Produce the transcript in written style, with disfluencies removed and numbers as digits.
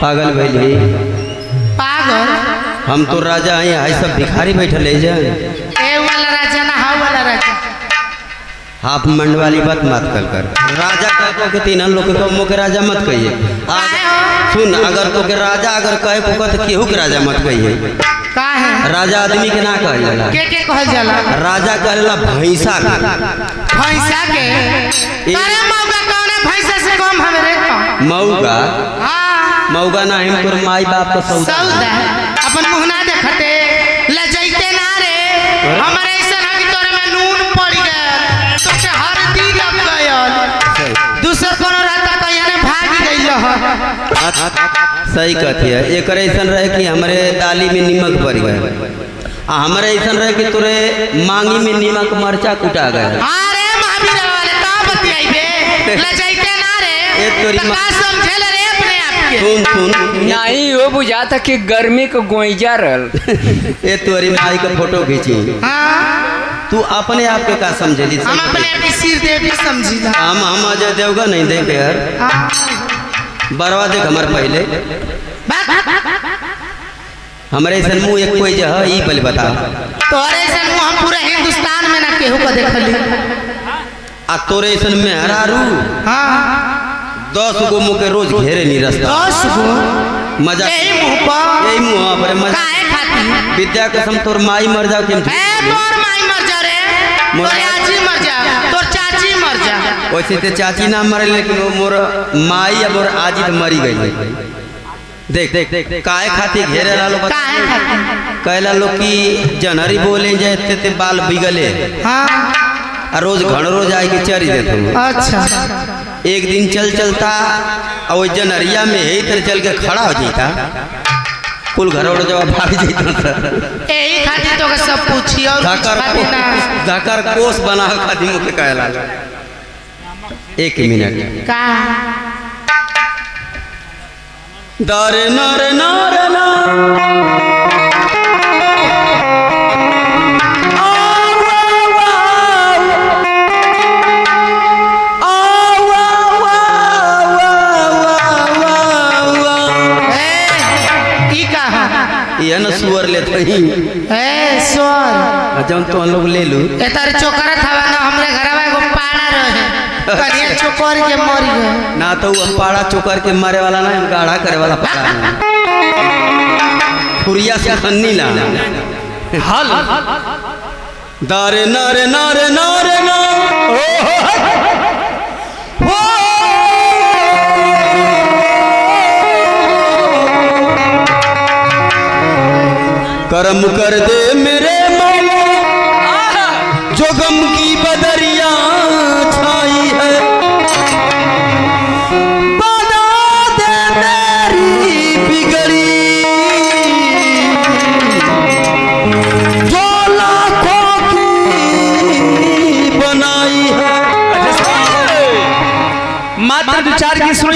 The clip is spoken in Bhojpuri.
पागल भैली पागल हम तो राजा हैं सब भिखारी बैठल है जा ए वाला राजा ना हा वाला राजा हाफ मंड वाली बात मत कर राजा कह के तीन लोग को मुके राजा मत कहिए सुन अगर तो के राजा अगर कहे को तो केहू के राजा मत कहिए का है राजा आदमी के ना कहल जाला के कहल जाला राजा कहला भैंसा के अरे मौका कौन है भैंसा से कम हमरे मौगा हां मौगा ना हम तोर माई बाप का सौदा अपन मुंह ना देखते ले जइते ना रे हमरे ऐसा ना कि तोरे में नून पड़ गया तो के हल्दी लग गयल दूसर कोनो रहता तो याने भाग गइल ह सही कहती है एक ऐसा रहे कि हमारे दाली में नीमक पड़ गया हमारे ऐसा रहे कि तोरे मांगी में नीमक मरचा कुटा गया अरे महावीर वाले का बतियाइबे ले जइते ना रे तोरी का समझे ले रे अपने आप के सुन नहीं वो बुझाता कि गर्मी को गोइजा रहल ए तोरी माई का फोटो खींची हां तू अपने आप के का समझेली हम अपने आप सिर देवी समझीला हम अजय देवगा नहीं देख यार बरवा देख हमारे पहले हमारे ऐसा मुँह एक कोई जह ई पहले बता तोरे ऐसा मुँह हम पूरा हिंदुस्तान में ना केहू को देखली आ तोरे ऐसा मेहरारू हाँ 10 गो मुँह के रोज घेरे नहीं रास्ता 10 गो मजा यही मुँह पर मजा काहे खाती विद्या कसम तोर माई मर जाओ कि तोर माई मर जा रे तोर आजी मर जा तोर चाची मर जा वैसे तो चाची ना मरे लेकिन वो मोर माई या मोर आजी तो मरी गई देख देख देख काहे खाती घेरे ला लो काहे खाती कहला लो कि जनवरी बोले जाते ते बाल बिगले हाँ रोज घण रोज आए के चरी देते अच्छा एक दिन चल चलता और जनवरिया में यही तरह चल के खड़ा हो जाता कुल घर और जब भाग जाता यही खाती तो सब पूछी और धकर कोस बना खाती मुझे कहला 1 मिनट का दर नर नर ये न सुअर ले थई ए सुअर जौन तो हम लोग ले लू ए तार चोकर थावा ना हमरे घरवा एगो पाड़ा रहे कनिया चोकर के मर गए ना तो वो पाड़ा चोकर के मारे वाला ना गाढ़ा करे वाला पाड़ा फुरिया से खन्नी ला हल दारे नारे नारे नारे ना करम कर दे मेरे मौला जो गम की बदरिया छाई है बना दे मेरी बिगड़ी जो लाखों की बनाई है मात्र 2 4 की सुनो